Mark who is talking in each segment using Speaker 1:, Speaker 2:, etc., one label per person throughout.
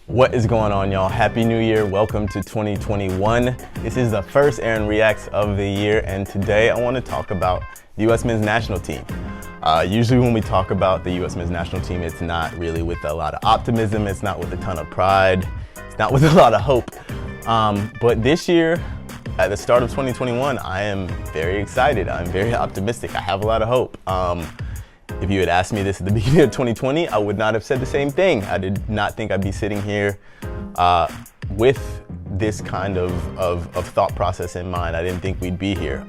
Speaker 1: What is going on, y'all? Happy New Year. Welcome to 2021. This is the first Aaron Reacts of the year, and today I want to talk about the U.S. men's national team. Usually when we talk about the U.S. men's national team, it's not really with a lot of optimism, it's not with a ton of pride, it's not with a lot of hope. But this year, at the start of 2021, I am very excited. I'm very optimistic. I have a lot of hope. If you had asked me this at the beginning of 2020, I would not have said the same thing. I did not think I'd be sitting here with this kind of thought process in mind. I didn't think we'd be here.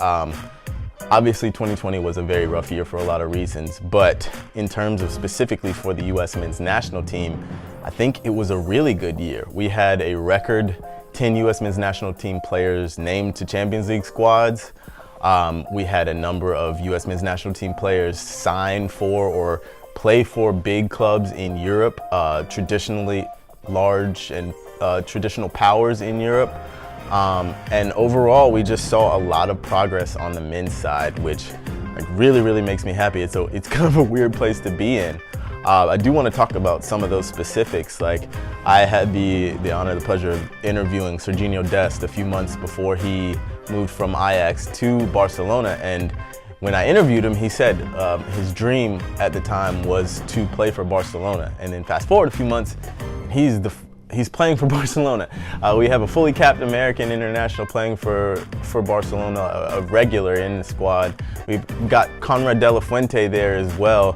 Speaker 1: Obviously, 2020 was a very rough year for a lot of reasons, but in terms of specifically for the U.S. men's national team, I think it was a really good year. We had a record 10 U.S. men's national team players named to Champions League squads. We had a number of U.S. men's national team players sign for or play for big clubs in Europe, traditionally large and traditional powers in Europe. And overall, we just saw a lot of progress on the men's side, which really makes me happy. It's kind of a weird place to be in. I do want to talk about some of those specifics. Like, I had the honor, the pleasure of interviewing Serginho Dest a few months before he moved from Ajax to Barcelona, and when I interviewed him, he said his dream at the time was to play for Barcelona. And then fast forward a few months, he's playing for Barcelona. We have a fully capped American international playing for Barcelona, a regular in the squad. We've got Conrad De La Fuente there as well,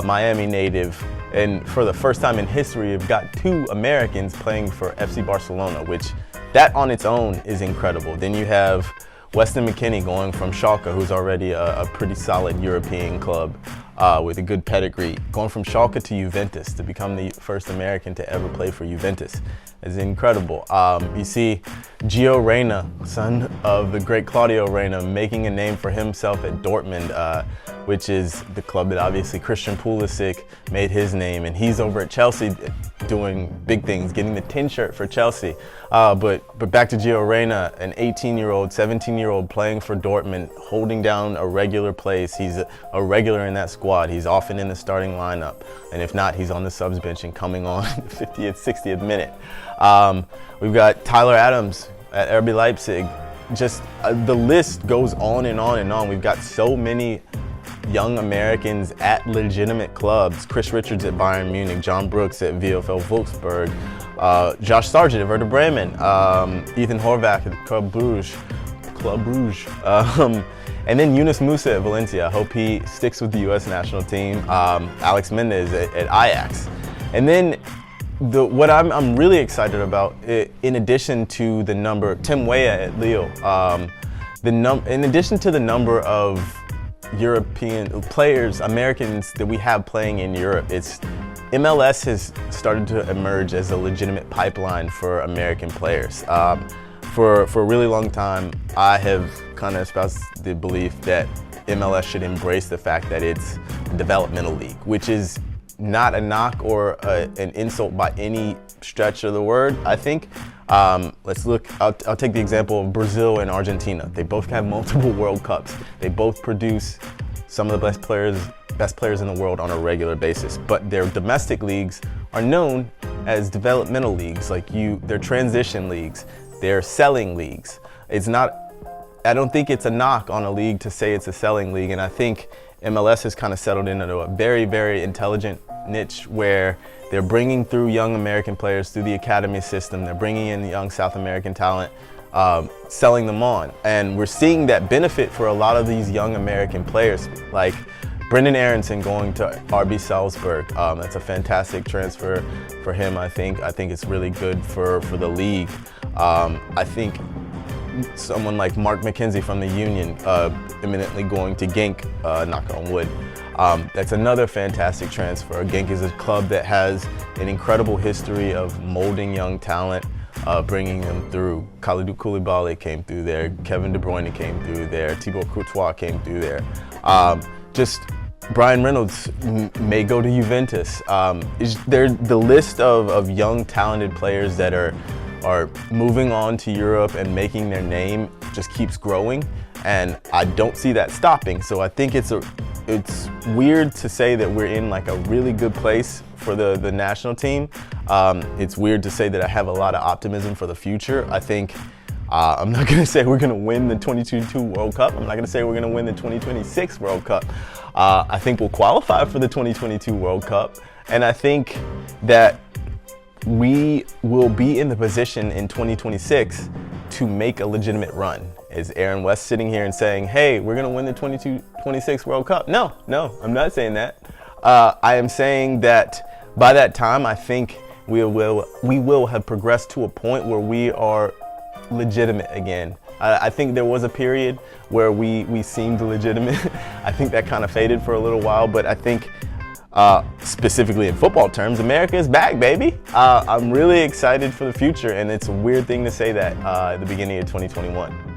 Speaker 1: Miami native. And for the first time in history, we've got two Americans playing for FC Barcelona, which that on its own is incredible. Then you have Weston McKennie going from Schalke, who's already a pretty solid European club with a good pedigree, going from Schalke to Juventus to become the first American to ever play for Juventus. It's incredible. You see Gio Reyna, son of the great Claudio Reyna, making a name for himself at Dortmund, which is the club that obviously Christian Pulisic made his name, and he's over at Chelsea doing big things, getting the 10 shirt for Chelsea. But back to Gio Reyna, an 18-year-old, 17-year-old playing for Dortmund, holding down a regular place. He's a regular in that squad. He's often in the starting lineup, and if not, he's on the subs bench and coming on the 50th, 60th minute. We've got Tyler Adams at RB Leipzig. Just the list goes on and on and on. We've got so many young Americans at legitimate clubs. Chris Richards at Bayern Munich, John Brooks at VfL Wolfsburg, Josh Sargent at Werder Bremen, Ethan Horvath at Club Brugge, and then Yunus Musa at Valencia. I hope he sticks with the U.S. national team. Alex Mendez at Ajax. And then what I'm really excited about, in addition to the number, Tim Weah at Lille, in addition to the number of European players, Americans that we have playing in Europe, MLS has started to emerge as a legitimate pipeline for American players. For a really long time, I have kind of espoused the belief that MLS should embrace the fact that it's a developmental league, which is not a knock or an insult by any stretch of the word, I think. Let's look, I'll take the example of Brazil and Argentina. They both have multiple World Cups. They both produce some of the best players in the world on a regular basis, but their domestic leagues are known as developmental leagues. They're transition leagues, they're selling leagues. I don't think it's a knock on a league to say it's a selling league, and I think MLS has kind of settled into a very intelligent niche where they're bringing through young American players through the academy system. They're bringing in young South American talent, selling them on. And we're seeing that benefit for a lot of these young American players, like Brendan Aronson going to RB Salzburg. That's a fantastic transfer for him, I think. I think it's really good for the league. I think someone like Mark McKenzie from the Union, imminently going to Genk, knock on wood. That's another fantastic transfer. Genk is a club that has an incredible history of molding young talent, bringing them through. Kalidou Koulibaly came through there, Kevin De Bruyne came through there, Thibaut Courtois came through there. Just Brian Reynolds may go to Juventus. The list of young talented players that are moving on to Europe and making their name just keeps growing, and I don't see that stopping. So I think it's weird to say that we're in like a really good place for the national team. It's weird to say that I have a lot of optimism for the future. I think I'm not going to say we're going to win the 2022 World Cup. I'm not going to say we're going to win the 2026 World Cup. I think we'll qualify for the 2022 World Cup. And I think that we will be in the position in 2026 to make a legitimate run. Is Aaron West sitting here and saying, hey, we're going to win the 2026 World Cup? No, I'm not saying that. I am saying that by that time, I think we will have progressed to a point where we are legitimate again. I think there was a period where we seemed legitimate. I think that kind of faded for a little while, but I think specifically in football terms, America is back, baby. I'm really excited for the future, and it's a weird thing to say that at the beginning of 2021.